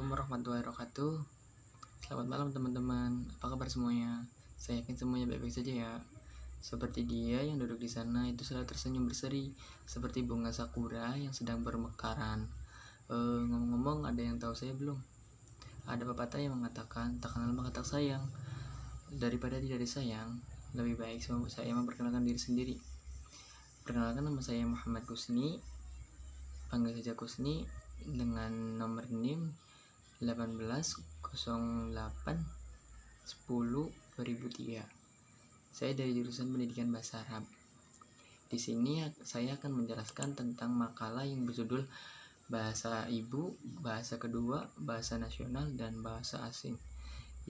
Assalamualaikum warahmatullahi wabarakatuh. Selamat malam teman-teman. Apa kabar semuanya? Saya yakin semuanya baik-baik saja ya. Seperti dia yang duduk di sana itu selalu tersenyum berseri, seperti bunga sakura yang sedang bermekaran. Ngomong-ngomong, ada yang tahu saya belum? Ada pepatah yang mengatakan, tak kenal maka tak sayang. Daripada tidak disayang, lebih baik saya memperkenalkan diri sendiri. Perkenalkan, nama saya Muhammad Kusni. Panggil saja Kusni dengan nomor NIM 1808 10 2003. Saya dari jurusan Pendidikan Bahasa Arab. Di sini saya akan menjelaskan tentang makalah yang berjudul Bahasa Ibu, Bahasa Kedua, Bahasa Nasional, dan Bahasa Asing,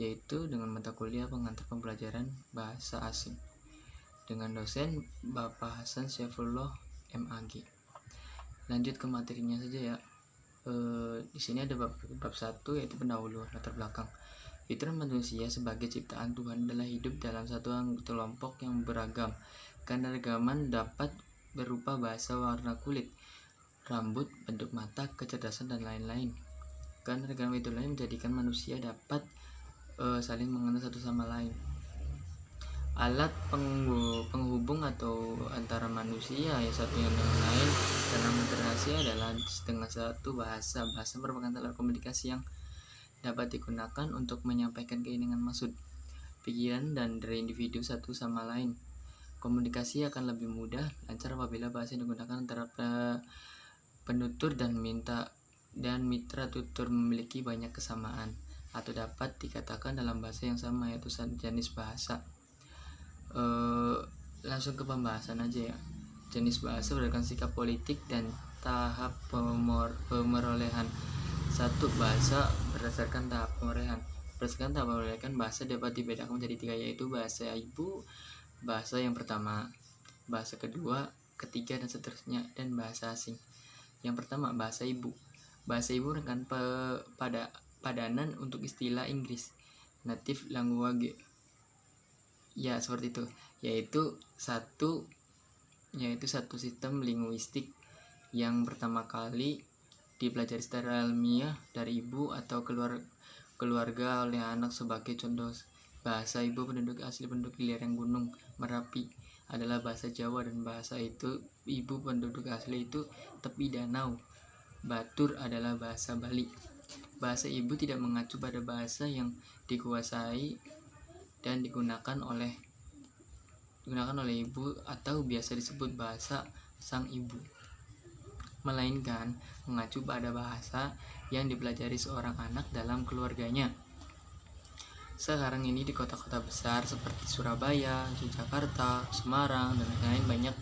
yaitu dengan mata kuliah pengantar pembelajaran bahasa asing dengan dosen Bapak Hasan Syaifullah MAG. Lanjut ke materinya saja ya. Di sini ada bab 1, yaitu pendahuluan latar belakang. Fitrah manusia sebagai ciptaan Tuhan adalah hidup dalam satu kelompok yang beragam. Keanekaragaman dapat berupa bahasa, warna kulit, rambut, bentuk mata, kecerdasan, dan lain-lain. Keanekaragaman itulah yang menjadikan manusia dapat saling mengenal satu sama lain. Alat penghubung atau antara manusia yang satu dengan lain dalam interaksi adalah dengan satu bahasa. Bahasa merupakan alat komunikasi yang dapat digunakan untuk menyampaikan keinginan, maksud, pikiran, dan dari individu satu sama lain. Komunikasi akan lebih mudah, lancar apabila bahasa yang digunakan antara penutur dan mitra tutur memiliki banyak kesamaan atau dapat dikatakan dalam bahasa yang sama, yaitu jenis bahasa. Langsung ke pembahasan aja ya. Jenis bahasa berdasarkan sikap politik dan tahap pemerolehan. 1. Bahasa berdasarkan tahap pemerolehan. Berdasarkan tahap pemerolehan, bahasa dapat dibedakan menjadi 3, yaitu bahasa ibu, bahasa yang pertama, bahasa kedua, ketiga, dan seterusnya, dan bahasa asing. Yang pertama, bahasa ibu. Bahasa ibu merupakan padanan untuk istilah Inggris native language. Ya, seperti itu, yaitu satu sistem linguistik yang pertama kali dipelajari secara ilmiah dari ibu atau keluarga oleh anak. Sebagai contoh, bahasa ibu penduduk asli penduduk di lereng Gunung Merapi adalah bahasa Jawa, dan bahasa itu ibu penduduk asli itu tepi danau Batur adalah bahasa Bali. Bahasa ibu tidak mengacu pada bahasa yang dikuasai dan digunakan oleh ibu atau biasa disebut bahasa sang ibu, melainkan mengacu pada bahasa yang dipelajari seorang anak dalam keluarganya. Sekarang ini di kota-kota besar seperti Surabaya, Yogyakarta, Semarang, dan lain-lain banyak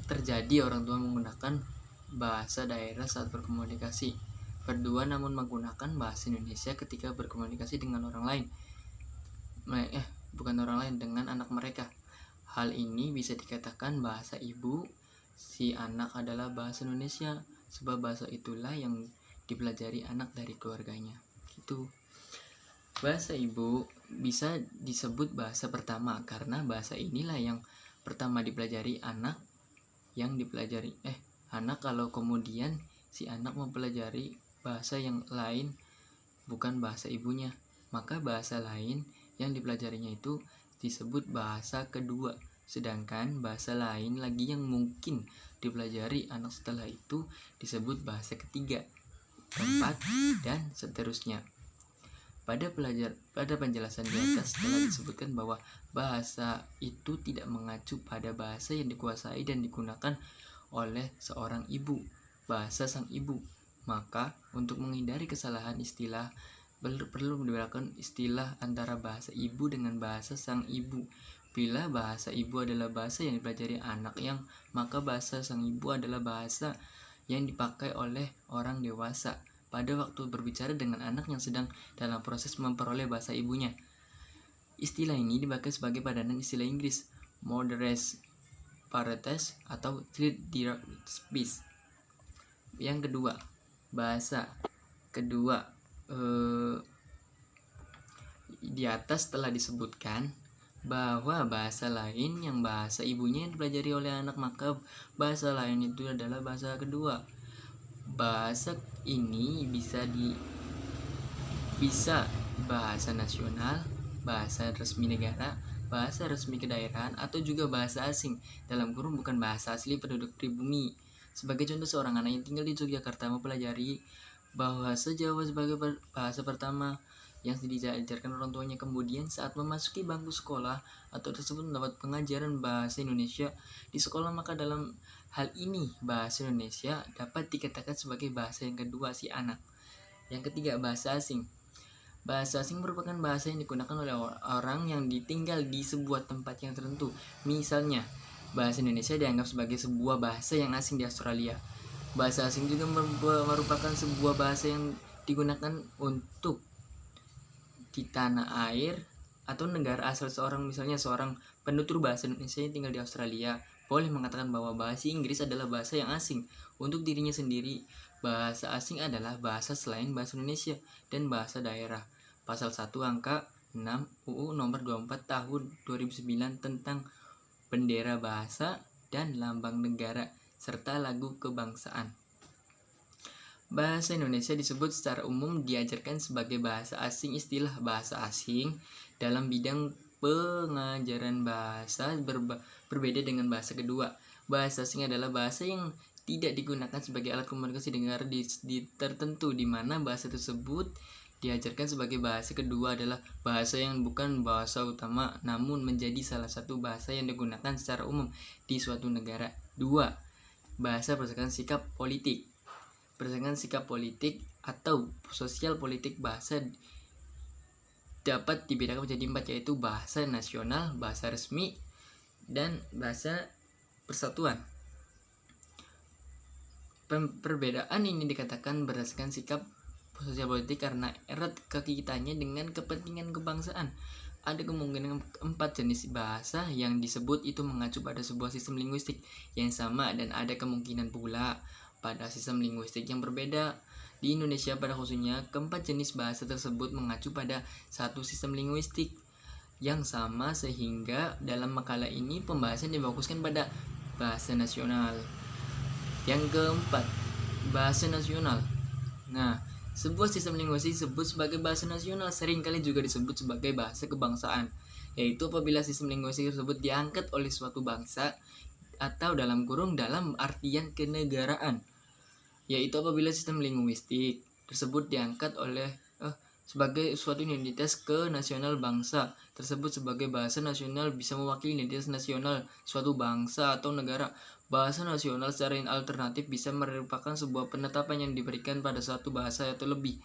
terjadi orang tua menggunakan bahasa daerah saat berkomunikasi berdua, namun menggunakan bahasa Indonesia ketika berkomunikasi dengan orang lain. Dengan anak mereka. Hal ini bisa dikatakan bahasa ibu si anak adalah bahasa Indonesia, sebab bahasa itulah yang dipelajari anak dari keluarganya. Gitu. Bahasa ibu bisa disebut bahasa pertama karena bahasa inilah yang pertama dipelajari anak. Kalau kemudian si anak mempelajari bahasa yang lain bukan bahasa ibunya, maka bahasa lain yang dipelajarinya itu disebut bahasa kedua, sedangkan bahasa lain lagi yang mungkin dipelajari anak setelah itu disebut bahasa ketiga, keempat, dan seterusnya. Pada penjelasan di atas telah disebutkan bahwa bahasa itu tidak mengacu pada bahasa yang dikuasai dan digunakan oleh seorang ibu, bahasa sang ibu. Maka untuk menghindari kesalahan istilah, perlu membedakan istilah antara bahasa ibu dengan bahasa sang ibu. Bila bahasa ibu adalah bahasa yang dipelajari anak maka bahasa sang ibu adalah bahasa yang dipakai oleh orang dewasa pada waktu berbicara dengan anak yang sedang dalam proses memperoleh bahasa ibunya. Istilah ini dipakai sebagai padanan istilah Inggris moderate partes atau third direct speech. Yang kedua, bahasa kedua. Di atas telah disebutkan bahwa bahasa lain yang bahasa ibunya yang dipelajari oleh anak, maka bahasa lain itu adalah bahasa kedua. Bahasa ini bisa bisa bahasa nasional, bahasa resmi negara, bahasa resmi kedaerahan, atau juga bahasa asing, dalam kurung bukan bahasa asli penduduk pribumi. Sebagai contoh, seorang anak yang tinggal di Yogyakarta mempelajari bahasa Jawa sebagai bahasa pertama yang diajarkan orang tuanya. Kemudian saat memasuki bangku sekolah atau tersebut mendapat pengajaran bahasa Indonesia di sekolah, maka dalam hal ini bahasa Indonesia dapat dikatakan sebagai bahasa yang kedua si anak. Yang ketiga, bahasa asing. Bahasa asing merupakan bahasa yang digunakan oleh orang yang ditinggal di sebuah tempat yang tertentu. Misalnya, bahasa Indonesia dianggap sebagai sebuah bahasa yang asing di Australia. Bahasa asing juga merupakan sebuah bahasa yang digunakan untuk di tanah air atau negara asal seorang. Misalnya seorang penutur bahasa Indonesia yang tinggal di Australia boleh mengatakan bahwa bahasa Inggris adalah bahasa yang asing untuk dirinya sendiri. Bahasa asing adalah bahasa selain bahasa Indonesia dan bahasa daerah. Pasal 1 angka 6 UU nomor 24 tahun 2009 tentang bendera bahasa dan lambang negara serta lagu kebangsaan. Bahasa Indonesia disebut secara umum diajarkan sebagai bahasa asing. Istilah bahasa asing dalam bidang pengajaran bahasa berbeda dengan bahasa kedua. Bahasa asing adalah bahasa yang tidak digunakan sebagai alat komunikasi negara di tertentu, di mana bahasa tersebut diajarkan sebagai bahasa kedua adalah bahasa yang bukan bahasa utama namun menjadi salah satu bahasa yang digunakan secara umum di suatu negara. 2. Bahasa berdasarkan sikap politik. Berdasarkan sikap politik atau sosial politik, bahasa dapat dibedakan menjadi 4, yaitu bahasa nasional, bahasa resmi, dan bahasa persatuan. Perbedaan ini dikatakan berdasarkan sikap sosial politik karena erat kaitannya dengan kepentingan kebangsaan. Ada kemungkinan 4 jenis bahasa yang disebut itu mengacu pada sebuah sistem linguistik yang sama, dan ada kemungkinan pula pada sistem linguistik yang berbeda. Di Indonesia pada khususnya, keempat jenis bahasa tersebut mengacu pada satu sistem linguistik yang sama, sehingga dalam makalah ini pembahasan difokuskan pada bahasa nasional. Yang keempat, bahasa nasional. Nah, sebuah sistem linguistik disebut sebagai bahasa nasional, seringkali juga disebut sebagai bahasa kebangsaan, yaitu apabila sistem linguistik tersebut diangkat oleh suatu bangsa atau dalam kurung dalam artian kenegaraan, yaitu apabila sistem linguistik tersebut diangkat oleh sebagai suatu identitas kenasional bangsa tersebut sebagai bahasa nasional, bisa mewakili identitas nasional suatu bangsa atau negara. Bahasa nasional secara alternatif bisa merupakan sebuah penetapan yang diberikan pada suatu bahasa atau lebih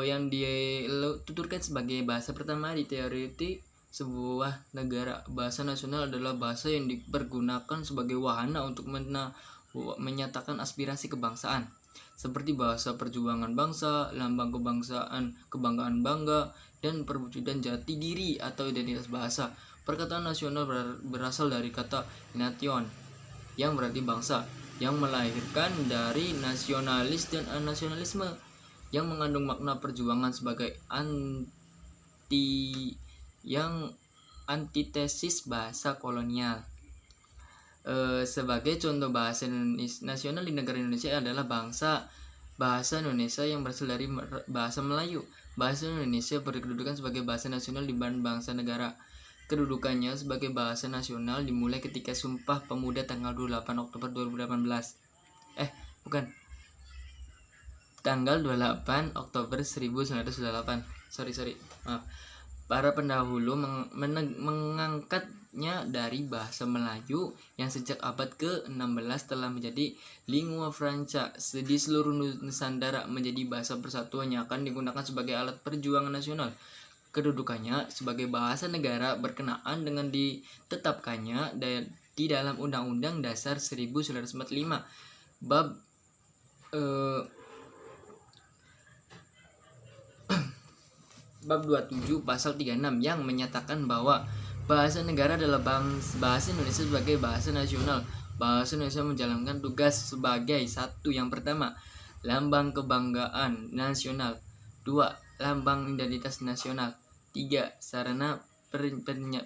yang dituturkan sebagai bahasa pertama di teoretik sebuah negara. Bahasa nasional adalah bahasa yang dipergunakan sebagai wahana untuk menyatakan aspirasi kebangsaan, seperti bahasa perjuangan bangsa, lambang kebangsaan, kebanggaan bangga, dan perwujudan jati diri atau identitas bahasa. Perkataan nasional berasal dari kata nation yang berarti bangsa, yang melahirkan dari nasionalis dan nasionalisme, yang mengandung makna perjuangan sebagai antitesis bahasa kolonial. Sebagai contoh bahasa nasional di negara Indonesia adalah bahasa Indonesia yang berasal dari bahasa Melayu. Bahasa Indonesia berkedudukan sebagai bahasa nasional di bangsa negara. Kedudukannya sebagai bahasa nasional dimulai ketika Sumpah Pemuda tanggal 28 Oktober 2018. Tanggal 28 Oktober 1998. Maaf. Para pendahulu mengangkatnya dari bahasa Melayu yang sejak abad ke-16 telah menjadi lingua franca di seluruh Nusantara, menjadi bahasa persatuan yang akan digunakan sebagai alat perjuangan nasional. Kedudukannya sebagai bahasa negara berkenaan dengan ditetapkannya di dalam Undang-Undang Dasar 1945 bab 27 pasal 36 yang menyatakan bahwa bahasa negara adalah bahasa Indonesia sebagai bahasa nasional. Bahasa Indonesia menjalankan tugas sebagai satu, yang pertama, lambang kebanggaan nasional; 2, lambang identitas nasional; 3, sarana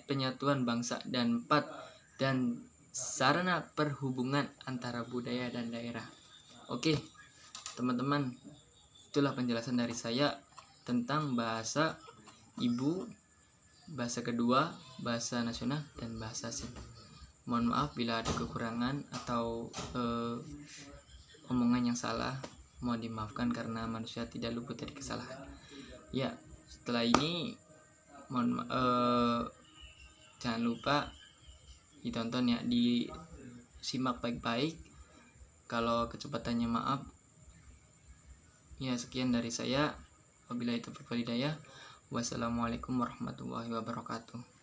penyatuan bangsa; dan 4, dan sarana perhubungan antara budaya dan daerah. Oke, teman-teman, itulah penjelasan dari saya. tentang bahasa ibu, bahasa kedua, bahasa nasional, dan bahasa asing. Mohon maaf bila ada kekurangan atau omongan yang salah, mohon dimaafkan karena manusia tidak luput dari kesalahan. Ya, setelah ini jangan lupa ditonton ya, disimak baik-baik. Kalau kecepatannya maaf. Ya, sekian dari saya. Wabillahi taufiq wal hidayah. Wassalamualaikum warahmatullahi wabarakatuh.